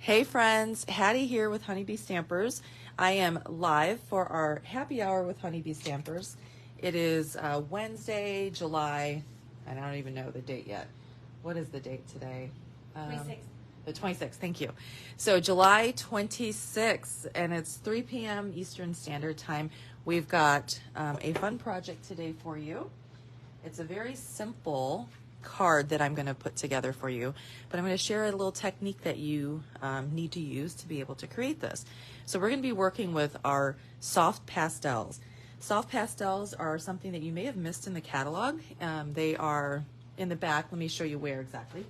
Hey friends, Hattie here with Honeybee Stampers. I am live for our happy hour with Honeybee Stampers. It is Wednesday, July, and I don't even know the date yet. What is the date today? 26th. The 26th, thank you. So July 26th, and it's 3 p.m. Eastern Standard Time. We've got a fun project today for you. It's a very simple card that I'm going to put together for you, but I'm going to share a little technique that you need to use to be able to create this. So we're going to be working with our soft pastels. Soft pastels are something that you may have missed in the catalog. They are in the back. Let me show you where exactly.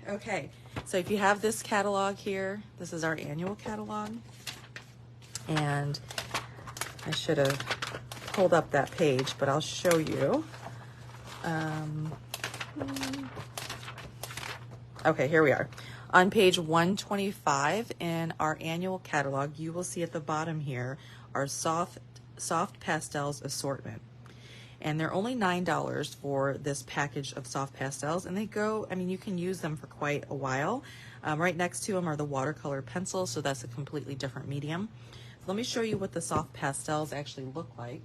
Okay, so if you have this catalog here, this is our annual catalog, and I should have pulled up that page, but I'll show you. Okay, here we are. On page 125 in our annual catalog, you will see at the bottom here our soft pastels assortment. And they're only $9 for this package of soft pastels, and they go, I mean, you can use them for quite a while. Right next to them are the watercolor pencils, so that's a completely different medium. Let me show you what the soft pastels actually look like.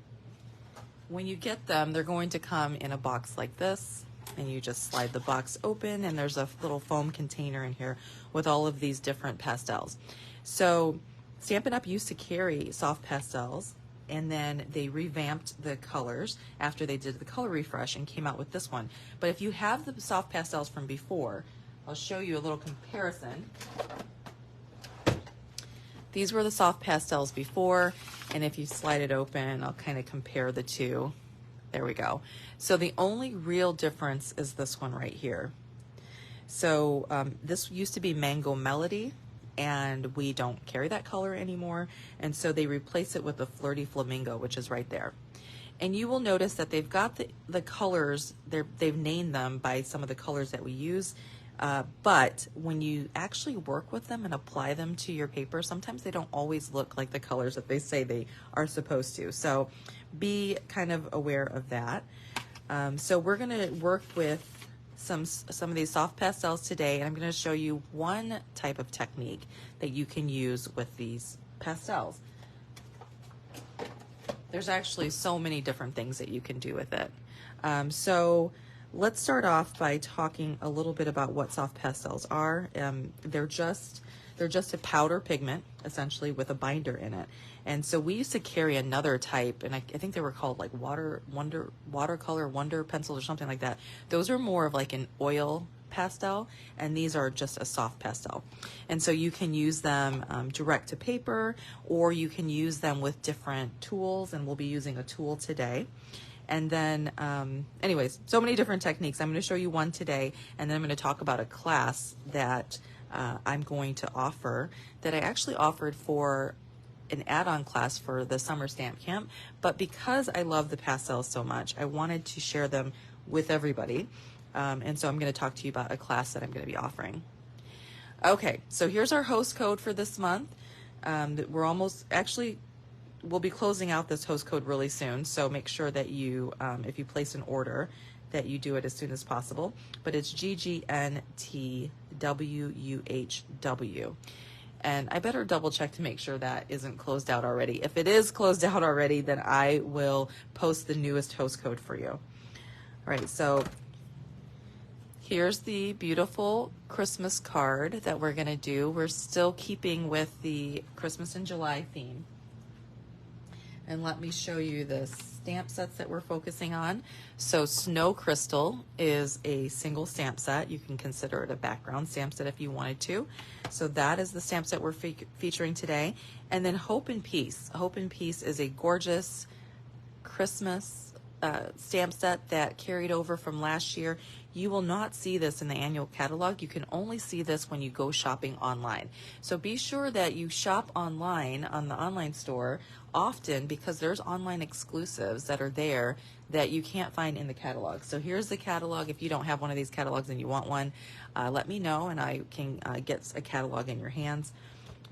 When you get them, they're going to come in a box like this, and you just slide the box open, and there's a little foam container in here with all of these different pastels. So Stampin' Up! Used to carry soft pastels, and then they revamped the colors after they did the color refresh and came out with this one. But if you have the soft pastels from before, I'll show you a little comparison. These were the soft pastels before, and if you slide it open, I'll kind of compare the two. There we go. So the only real difference is this one right here. So this used to be Mango Melody, and we don't carry that color anymore, and so they replace it with the Flirty Flamingo, which is right there. And you will notice that they've got the colors, they've named them by some of the colors that we use, but when you actually work with them and apply them to your paper, sometimes they don't always look like the colors that they say they are supposed to. So be kind of aware of that. So we're going to work with some of these soft pastels today, and I'm going to show you one type of technique that you can use with these pastels. There's actually so many different things that you can do with it. So let's start off by talking a little bit about what soft pastels are. They're just a powder pigment, essentially, with a binder in it. And so we used to carry another type, and I think they were called like watercolor wonder pencils or something like that. Those are more of like an oil pastel, and these are just a soft pastel. And so you can use them direct to paper, or you can use them with different tools, and we'll be using a tool today. And then, anyways, so many different techniques. I'm going to show you one today, and then I'm going to talk about a class that I'm going to offer that I actually offered for an add-on class for the summer stamp camp. But because I love the pastels so much, I wanted to share them with everybody. And so I'm going to talk to you about a class that I'm going to be offering. Okay, so here's our host code for this month. We're almost, actually, we'll be closing out this host code really soon, so make sure that you, if you place an order, that you do it as soon as possible. But it's GGNTWUHW. And I better double check to make sure that isn't closed out already. If it is closed out already, then I will post the newest host code for you. All right, so here's the beautiful Christmas card that we're gonna do. We're still keeping with the Christmas in July theme. And let me show you the stamp sets that we're focusing on. So Snow Crystal is a single stamp set. You can consider it a background stamp set if you wanted to. So that is the stamp set we're featuring today. And then Hope and Peace. Hope and Peace is a gorgeous Christmas stamp set that carried over from last year. You will not see this in the annual catalog. You can only see this when you go shopping online. So be sure that you shop online on the online store often, because there's online exclusives that are there that you can't find in the catalog. So here's the catalog. If you don't have one of these catalogs and you want one, let me know and I can get a catalog in your hands.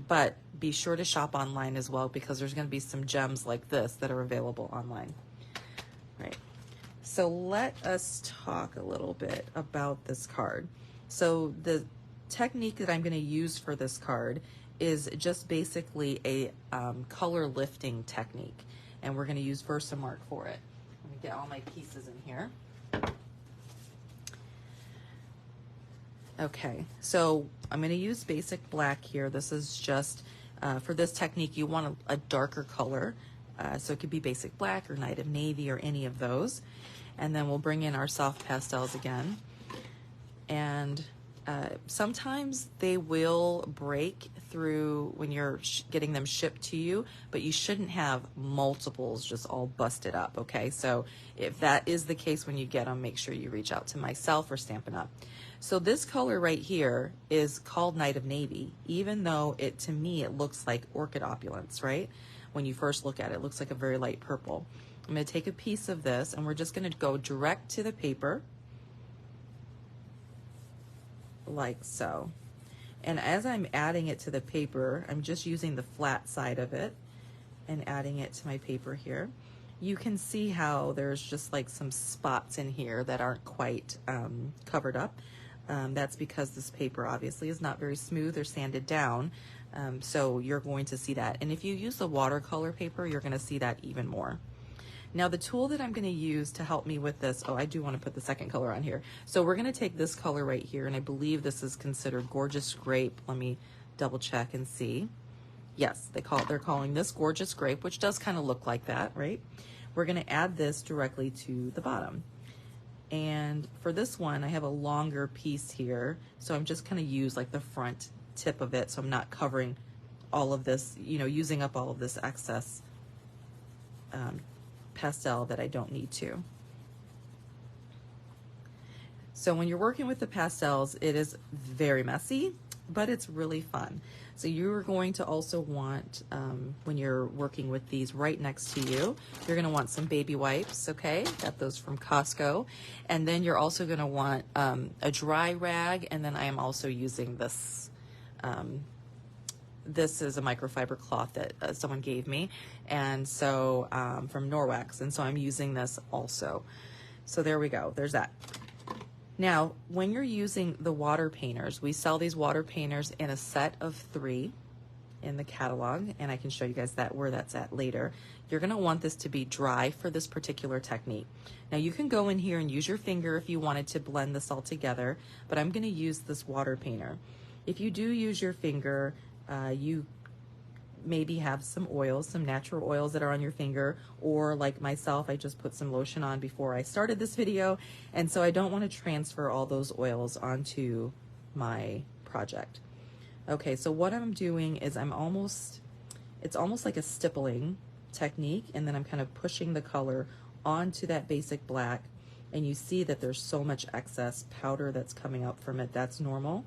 But be sure to shop online as well, because there's going to be some gems like this that are available online. Right. So let us talk a little bit about this card. So the technique that I'm going to use for this card is just basically a color lifting technique. And we're going to use Versamark for it. Let me get all my pieces in here. Okay, so I'm going to use basic black here. This is just, for this technique, you want a darker color. So it could be basic black or Night of Navy or any of those. And then we'll bring in our soft pastels again. And sometimes they will break through when you're getting them shipped to you, but you shouldn't have multiples just all busted up, okay? So if that is the case when you get them, make sure you reach out to myself or Stampin' Up. So this color right here is called Night of Navy, even though to me, it looks like Orchid Opulence, right? When you first look at it, it looks like a very light purple. I'm going to take a piece of this and we're just going to go direct to the paper like so. And as I'm adding it to the paper, I'm just using the flat side of it and adding it to my paper here. You can see how there's just like some spots in here that aren't quite covered up. That's because this paper obviously is not very smooth or sanded down. So you're going to see that. And if you use the watercolor paper, you're going to see that even more. Now the tool that I'm going to use to help me with this, oh, I do want to put the second color on here. So we're going to take this color right here, and I believe this is considered Gorgeous Grape. Let me double check and see. Yes, they're calling this Gorgeous Grape, which does kind of look like that, right? We're going to add this directly to the bottom. And for this one, I have a longer piece here, so I'm just going to use like the front tip of it, so I'm not covering all of this, you know, using up all of this excess pastel that I don't need to. So when you're working with the pastels, it is very messy, but it's really fun. So you're going to also want, when you're working with these right next to you, you're going to want some baby wipes, okay? Got those from Costco. And then you're also going to want a dry rag, and then I am also using this. This is a microfiber cloth that someone gave me, and so from Norwex, and so I'm using this also. So there we go, there's that. Now, when you're using the water painters, we sell these water painters in a set of 3 in the catalog, and I can show you guys where that's at later. You're gonna want this to be dry for this particular technique. Now you can go in here and use your finger if you wanted to blend this all together, but I'm gonna use this water painter. If you do use your finger, you maybe have some oils, some natural oils that are on your finger, or like myself, I just put some lotion on before I started this video, and so I don't want to transfer all those oils onto my project. Okay, so what I'm doing is it's almost like a stippling technique, and then I'm kind of pushing the color onto that basic black, and you see that there's so much excess powder that's coming up from it. That's normal.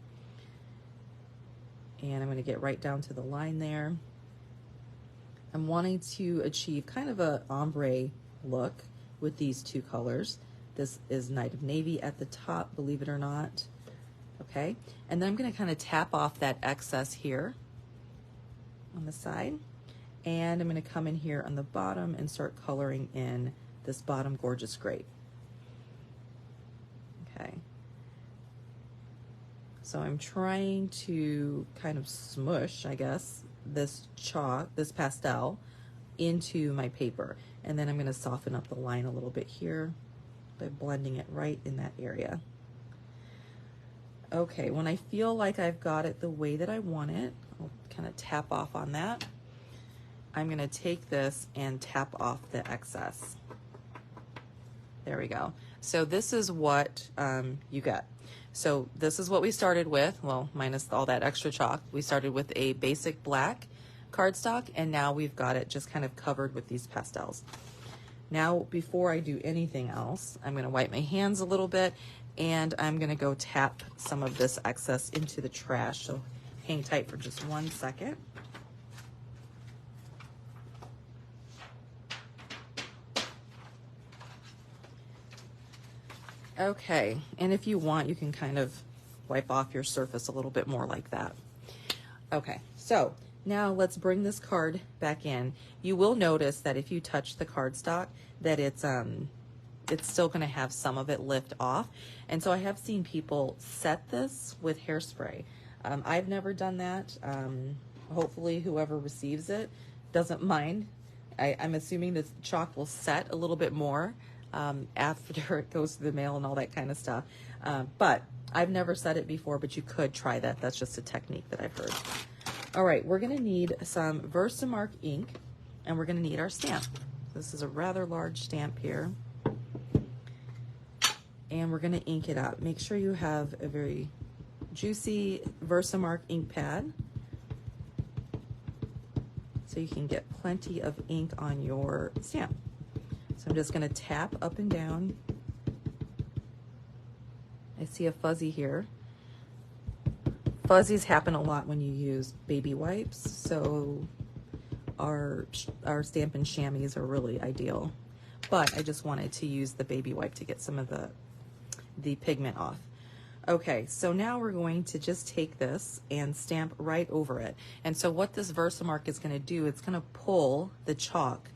And I'm going to get right down to the line there. I'm wanting to achieve kind of a ombre look with these 2 colors. This is Night of Navy at the top, believe it or not. Okay, and then I'm going to kind of tap off that excess here on the side. And I'm going to come in here on the bottom and start coloring in this bottom Gorgeous Grape. Okay. So I'm trying to kind of smush, I guess, this pastel into my paper. And then I'm going to soften up the line a little bit here by blending it right in that area. Okay, when I feel like I've got it the way that I want it, I'll kind of tap off on that. I'm going to take this and tap off the excess. There we go. So this is what you get. So this is what we started with, well, minus all that extra chalk. We started with a basic black cardstock, and now we've got it just kind of covered with these pastels. Now, before I do anything else, I'm going to wipe my hands a little bit, and I'm going to go tap some of this excess into the trash. So hang tight for just 1 second. Okay, and if you want, you can kind of wipe off your surface a little bit more like that. Okay, so now let's bring this card back in. You will notice that if you touch the cardstock, that it's it's still going to have some of it lift off. And so I have seen people set this with hairspray. I've never done that. Hopefully whoever receives it doesn't mind. I'm assuming the chalk will set a little bit more after it goes to the mail and all that kind of stuff. But I've never set it before, but you could try that. That's just a technique that I've heard. All right, we're going to need some Versamark ink, and we're going to need our stamp. This is a rather large stamp here. And we're going to ink it up. Make sure you have a very juicy Versamark ink pad so you can get plenty of ink on your stamp. So I'm just going to tap up and down. I see a fuzzy here. Fuzzies happen a lot when you use baby wipes, so our Stampin' Chamois are really ideal. But I just wanted to use the baby wipe to get some of the pigment off. Okay, so now we're going to just take this and stamp right over it. And so what this Versamark is going to do, it's going to pull the chalk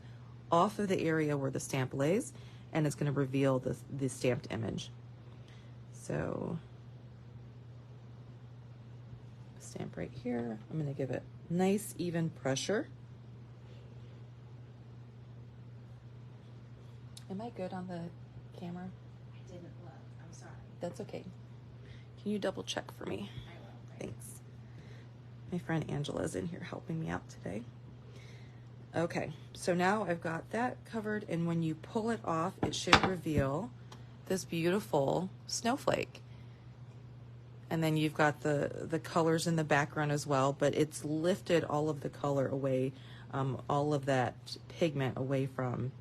off of the area where the stamp lays, and it's going to reveal the stamped image. So stamp right here. I'm going to give it nice even pressure. Am I good on the camera? I didn't look. I'm sorry. That's okay. Can you double check for me? I will. Thanks. My friend Angela's in here helping me out today. Okay, so now I've got that covered, and when you pull it off, it should reveal this beautiful snowflake. And then you've got the colors in the background as well, but it's lifted all of the color away, all of that pigment away from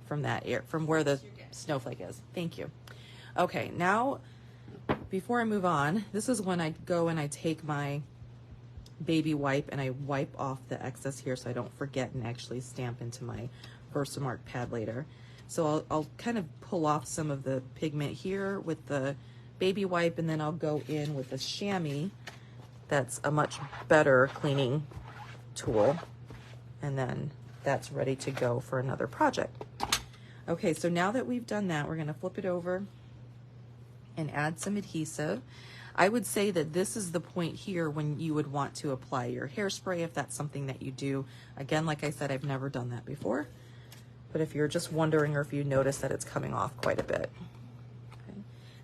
where the snowflake is. Thank you. Okay, now before I move on, this is when I go and I take my baby wipe and I wipe off the excess here so I don't forget and actually stamp into my Versamark pad later. So I'll kind of pull off some of the pigment here with the baby wipe, and then I'll go in with the chamois. That's a much better cleaning tool, and then that's ready to go for another project. Okay, so now that we've done that, we're going to flip it over and add some adhesive. I would say that this is the point here when you would want to apply your hairspray if that's something that you do. Again, like I said, I've never done that before, but if you're just wondering or if you notice that it's coming off quite a bit. Okay.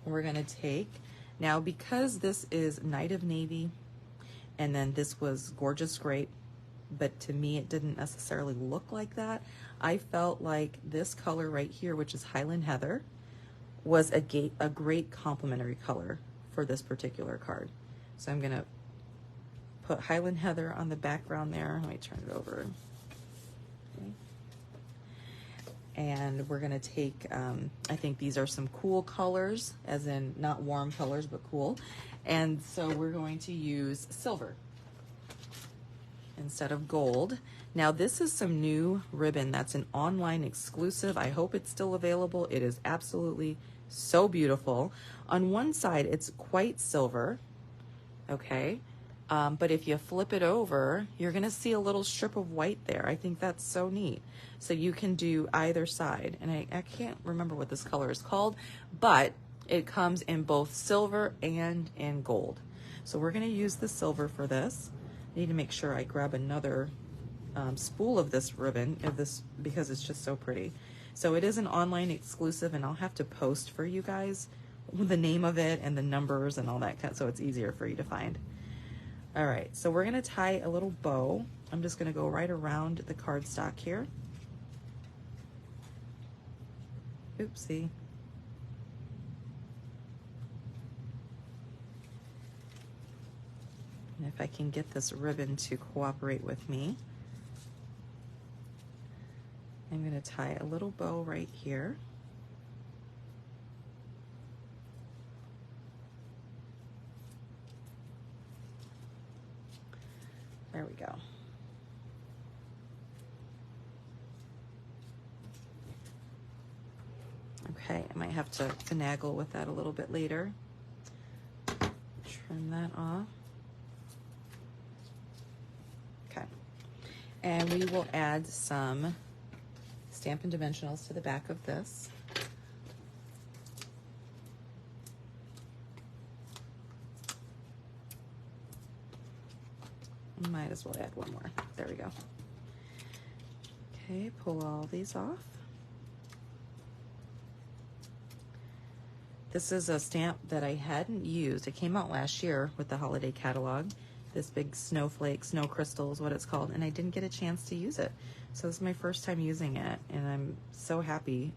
And we're going to take, now because this is Night of Navy, and then this was Gorgeous Grape, but to me it didn't necessarily look like that. I felt like this color right here, which is Highland Heather, was a great complementary color for this particular card. So I'm gonna put Highland Heather on the background there. Let me turn it over. Okay. And we're gonna take, I think these are some cool colors, as in not warm colors, but cool. And so we're going to use silver instead of gold. Now this is some new ribbon that's an online exclusive. I hope it's still available. It is absolutely so beautiful. On one side it's quite silver, okay, but if you flip it over, you're gonna see a little strip of white there. I think that's so neat. So you can do either side, and I can't remember what this color is called, but it comes in both silver and in gold. So we're gonna use the silver for this. I need to make sure I grab another spool of this ribbon, because it's just so pretty. So it is an online exclusive, and I'll have to post for you guys the name of it and the numbers and all that, so it's easier for you to find. All right, so we're gonna tie a little bow. I'm just gonna go right around the cardstock here. Oopsie. And if I can get this ribbon to cooperate with me, I'm going to tie a little bow right here. There we go. Okay, I might have to finagle with that a little bit later. Trim that off. Okay, and we will add some Stampin' Dimensionals to the back of this. Might as well add one more. There we go. Okay, pull all these off. This is a stamp that I hadn't used. It came out last year with the holiday catalog. This big snowflake, snow crystal is what it's called, and I didn't get a chance to use it. So this is my first time using it, and I'm so happy.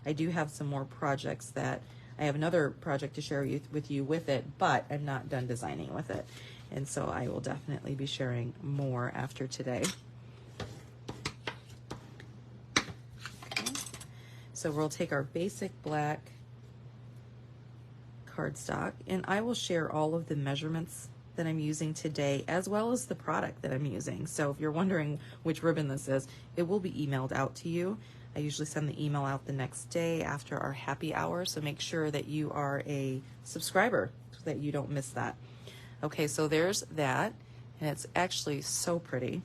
I do have some more projects that, I have another project to share with you with it, but I'm not done designing with it. And so I will definitely be sharing more after today. Okay. So we'll take our basic black cardstock, and I will share all of the measurements that I'm using today, as well as the product that I'm using. So if you're wondering which ribbon this is, it will be emailed out to you. I usually send the email out the next day after our happy hour, so make sure that you are a subscriber so that you don't miss that. Okay, so there's that, and it's actually so pretty.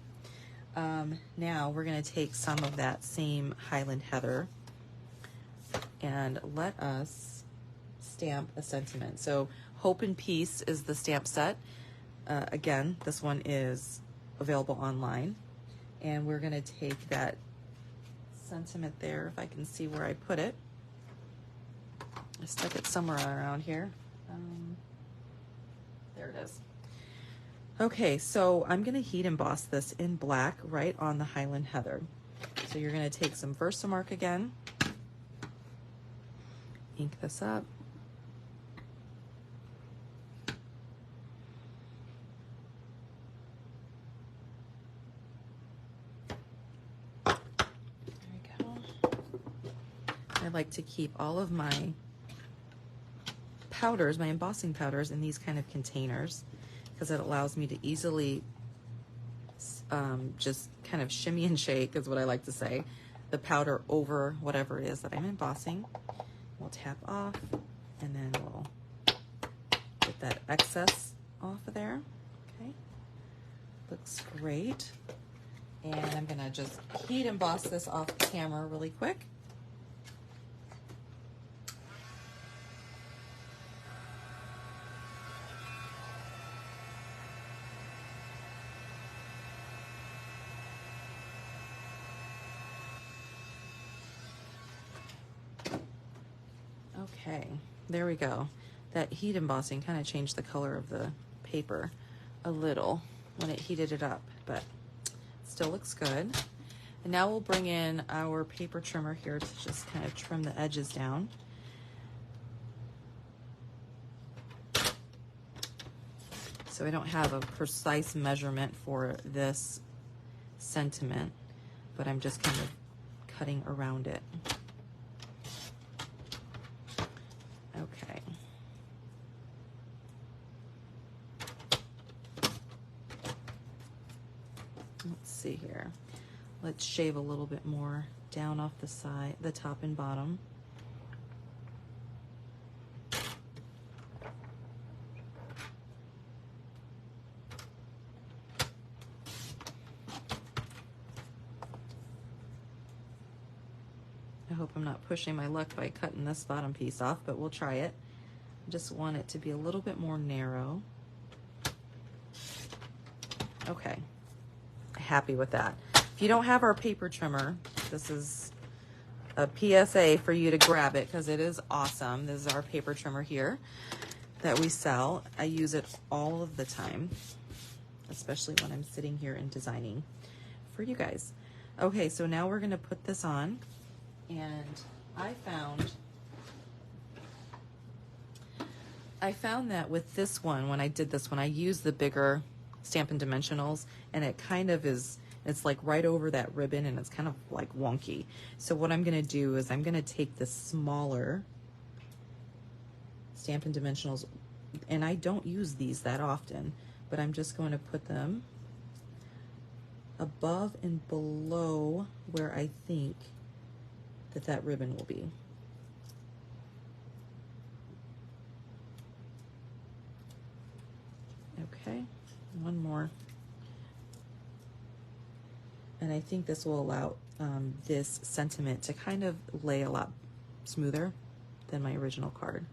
Now we're gonna take some of that same Highland Heather and let us stamp a sentiment. So Hope and Peace is the stamp set. Again, this one is available online, and we're going to take that sentiment there, if I can see where I put it. I stuck it somewhere around here. There it is. Okay, so I'm going to heat emboss this in black right on the Highland Heather. So you're going to take some Versamark again, ink this up. I like to keep all of my powders, my embossing powders, in these kind of containers because it allows me to easily just kind of shimmy and shake, is what I like to say, the powder over whatever it is that I'm embossing. We'll tap off, and then we'll get that excess off of there. Okay, looks great. And I'm gonna just heat emboss this off camera really quick. Okay, there we go. That heat embossing kind of changed the color of the paper a little when it heated it up, but still looks good. And now we'll bring in our paper trimmer here to just kind of trim the edges down. So I don't have a precise measurement for this sentiment, but I'm just kind of cutting around it. Okay. Let's see here. Let's shave a little bit more down off the side, the top and bottom. I hope I'm not pushing my luck by cutting this bottom piece off, but we'll try it. I just want it to be a little bit more narrow. Okay, happy with that. If you don't have our paper trimmer, this is a PSA for you to grab it because it is awesome. This is our paper trimmer here that we sell. I use it all of the time, especially when I'm sitting here and designing for you guys. Okay, so now we're gonna put this on, and I found that with this one, when I did this one, I used the bigger Stampin' Dimensionals, and it kind of is, it's like right over that ribbon, and it's kind of like wonky. So what I'm gonna do is I'm gonna take the smaller Stampin' Dimensionals, and I don't use these that often, but I'm just going to put them above and below where I think that ribbon will be. Okay, one more. And I think this will allow this sentiment to kind of lay a lot smoother than my original card.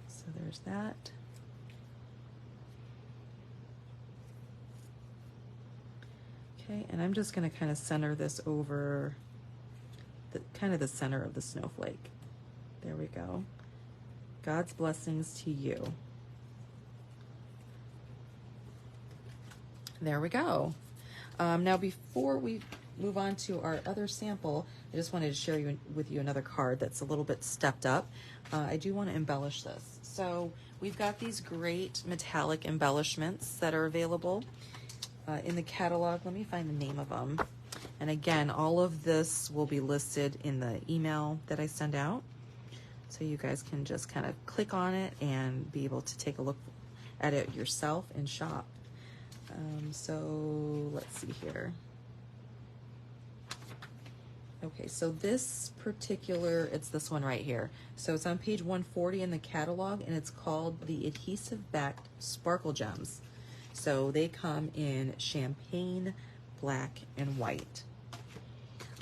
So there's that. Okay, and I'm just going to kind of center this over the kind of the center of the snowflake. There we go. God's blessings to you. There we go. Now, before we move on to our other sample, I just wanted to share with you another card that's a little bit stepped up. I do want to embellish this. So we've got these great metallic embellishments that are available in the catalog. Let me find the name of them. And again, all of this will be listed in the email that I send out. So you guys can just kind of click on it and be able to take a look at it yourself and shop. So let's see here. Okay, so this particular, it's this one right here. So it's on page 140 in the catalog, and it's called the Adhesive Backed Sparkle Gems. So they come in champagne, black, and white.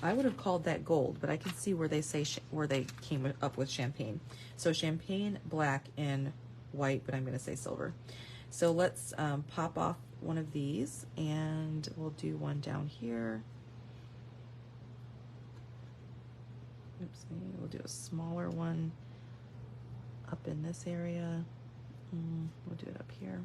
I would have called that gold, but I can see where they say where they came up with champagne. So champagne, black, and white, but I'm going to say silver. So let's pop off one of these, and we'll do one down here. Oops, maybe we'll do a smaller one up in this area. We'll do it up here.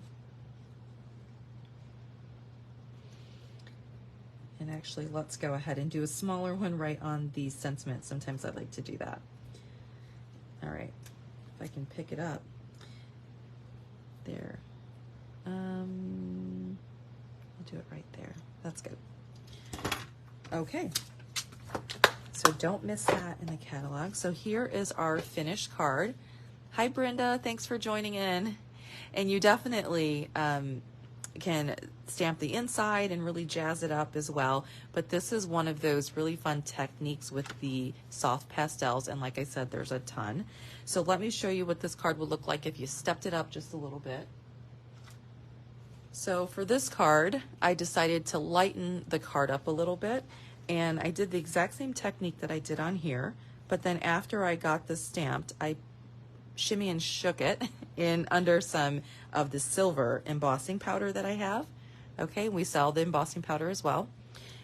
And actually, let's go ahead and do a smaller one right on the sentiment. Sometimes I like to do that. All right, if I can pick it up. There. I'll do it right there. That's good. Okay. So don't miss that in the catalog. So here is our finished card. Hi, Brenda. Thanks for joining in. And you definitely can stamp the inside and really jazz it up as well. But this is one of those really fun techniques with the soft pastels. And like I said, there's a ton. So let me show you what this card would look like if you stepped it up just a little bit. So for this card, I decided to lighten the card up a little bit. And I did the exact same technique that I did on here. But then after I got this stamped, I shimmy and shook it in under some of the silver embossing powder that I have. Okay, we sell the embossing powder as well.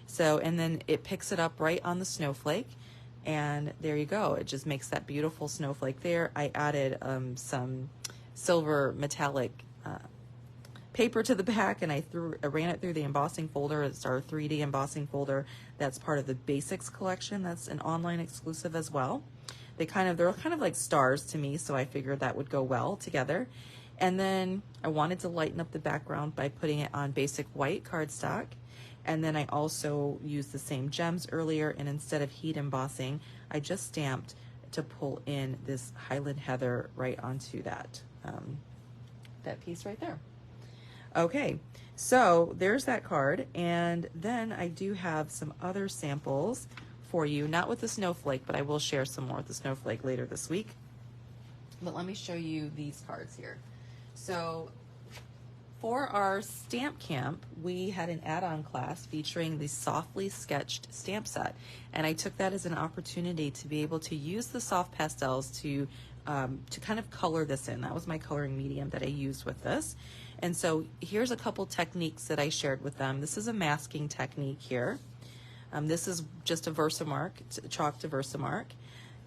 So, and then it picks it up right on the snowflake. And there you go. It just makes that beautiful snowflake there. I added some silver metallic paper to the back, and I ran it through the embossing folder. It's our 3D embossing folder. That's part of the Basics collection. That's an online exclusive as well. They're kind of like stars to me, so I figured that would go well together. And then I wanted to lighten up the background by putting it on basic white cardstock. And then I also used the same gems earlier, and instead of heat embossing, I just stamped to pull in this Highland Heather right onto that piece right there. Okay, so there's that card, and then I do have some other samples for you, not with the snowflake, but I will share some more with the snowflake later this week. But let me show you these cards here. So for our stamp camp, we had an add-on class featuring the softly sketched stamp set, and I took that as an opportunity to be able to use the soft pastels to kind of color this in. That was my coloring medium that I used with this. And so here's a couple techniques that I shared with them. This is a masking technique here. This is just a Versamark, chalk to Versamark.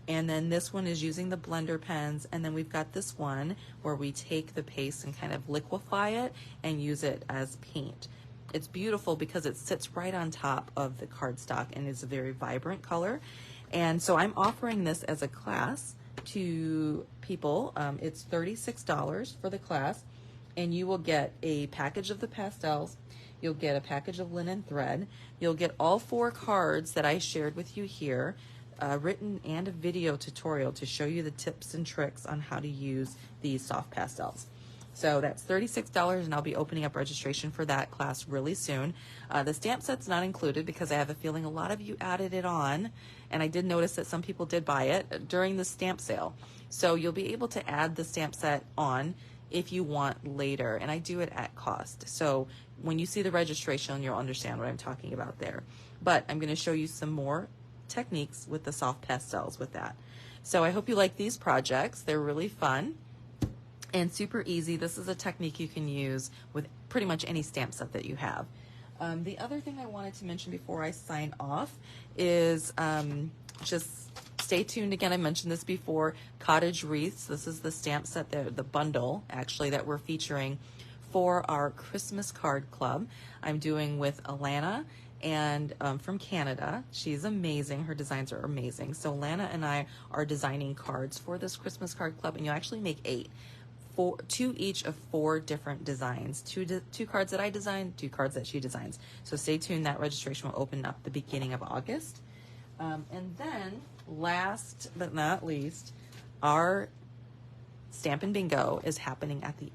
And then this one is using the blender pens. And then we've got this one where we take the paste and kind of liquefy it and use it as paint. It's beautiful because it sits right on top of the cardstock and is a very vibrant color. And so I'm offering this as a class to people. It's $36 for the class. And you will get a package of the pastels, you'll get a package of linen thread, you'll get all 4 cards that I shared with you here, written and a video tutorial to show you the tips and tricks on how to use these soft pastels. So that's $36, and I'll be opening up registration for that class really soon. The stamp set's not included because I have a feeling a lot of you added it on, and I did notice that some people did buy it during the stamp sale. So you'll be able to add the stamp set on if you want later, and I do it at cost. So when you see the registration, you'll understand what I'm talking about there. But I'm going to show you some more techniques with the soft pastels with that. So I hope you like these projects. They're really fun and super easy. This is a technique you can use with pretty much any stamp set that you have. The other thing I wanted to mention before I sign off is just stay tuned. Again, I mentioned this before, Cottage Wreaths. This is the stamp set, the bundle actually that we're featuring for our Christmas card club. I'm doing with Alana and from Canada. She's amazing. Her designs are amazing. So Lana and I are designing cards for this Christmas card club, and you actually make 8. 2 each of 4 different designs. 2 cards that I designed, 2 cards that she designs. So stay tuned. That registration will open up the beginning of August. And then, last but not least, our Stampin' Bingo is happening at the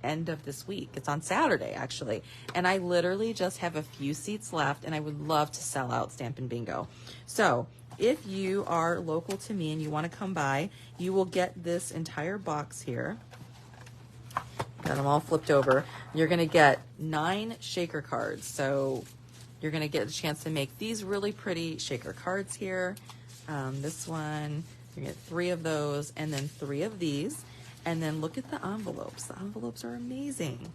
end of this week. It's on Saturday, actually. And I literally just have a few seats left, and I would love to sell out Stampin' Bingo. So if you are local to me and you want to come by, you will get this entire box here. Got them all flipped over. You're going to get 9 shaker cards. So you're going to get a chance to make these really pretty shaker cards here. This one, you get 3 of those, and then 3 of these. And then look at the envelopes. The envelopes are amazing.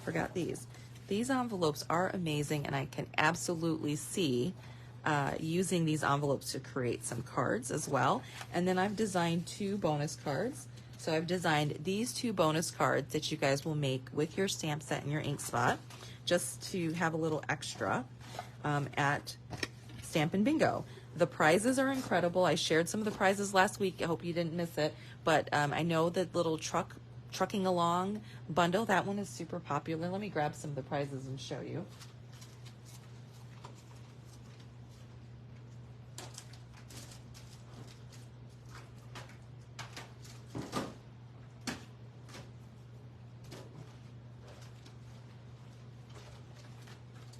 Forgot these. These envelopes are amazing, and I can absolutely see using these envelopes to create some cards as well. And then I've designed 2 bonus cards. So I've designed these 2 bonus cards that you guys will make with your stamp set and your ink spot, just to have a little extra at Stampin' Bingo. The prizes are incredible. I shared some of the prizes last week. I hope you didn't miss it. But I know that little trucking along bundle, that one is super popular. Let me grab some of the prizes and show you.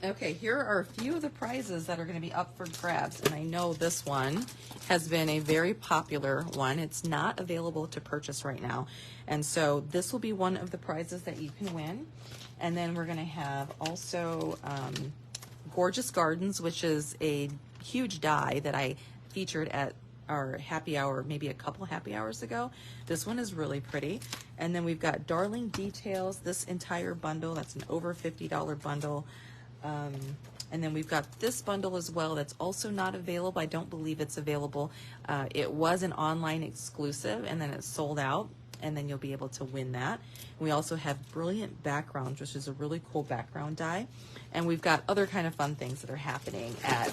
Okay, here are a few of the prizes that are going to be up for grabs, and I know this one has been a very popular one. It's not available to purchase right now, and so this will be one of the prizes that you can win. And then we're going to have also Gorgeous Gardens, which is a huge die that I featured at our happy hour, maybe a couple happy hours ago. This one is really pretty. And then we've got Darling Details, this entire bundle. That's an over $50 bundle. And then we've got this bundle as well that's also not available. I don't believe it's available. It was an online exclusive, and then it sold out, and then you'll be able to win that. We also have Brilliant Backgrounds, which is a really cool background die. And we've got other kind of fun things that are happening at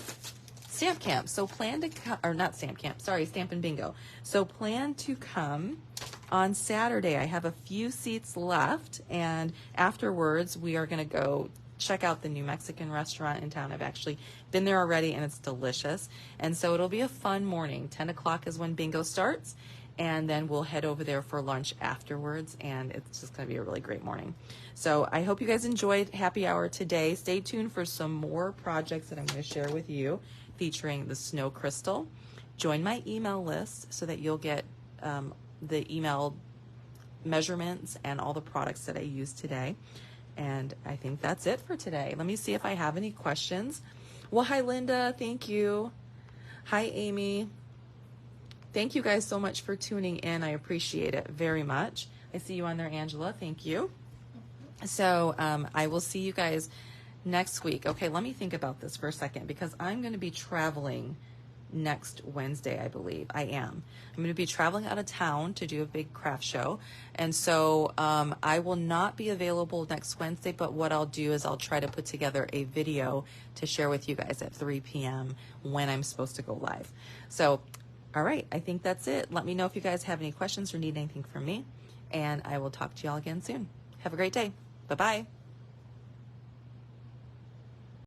Stamp Camp. So plan to come, or not Stamp Camp, sorry, Stampin' Bingo. So plan to come on Saturday. I have a few seats left, and afterwards we are going to go check out the new Mexican restaurant in town. I've actually been there already, and it's delicious. And so it'll be a fun morning. 10 o'clock is when bingo starts, and then we'll head over there for lunch afterwards, and it's just going to be a really great morning. So I hope you guys enjoyed happy hour today. Stay tuned for some more projects that I'm going to share with you featuring the snow crystal. Join my email list so that you'll get the email measurements and all the products that I used today. And I think that's it for today. Let me see if I have any questions. Well, hi, Linda. Thank you. Hi, Amy. Thank you guys so much for tuning in. I appreciate it very much. I see you on there, Angela. Thank you. So I will see you guys next week. Okay, let me think about this for a second, because I'm going to be traveling next Wednesday, I believe. I am. I'm going to be traveling out of town to do a big craft show. And so I will not be available next Wednesday, but what I'll do is I'll try to put together a video to share with you guys at 3 p.m. when I'm supposed to go live. So, all right, I think that's it. Let me know if you guys have any questions or need anything from me, and I will talk to y'all again soon. Have a great day. Bye-bye.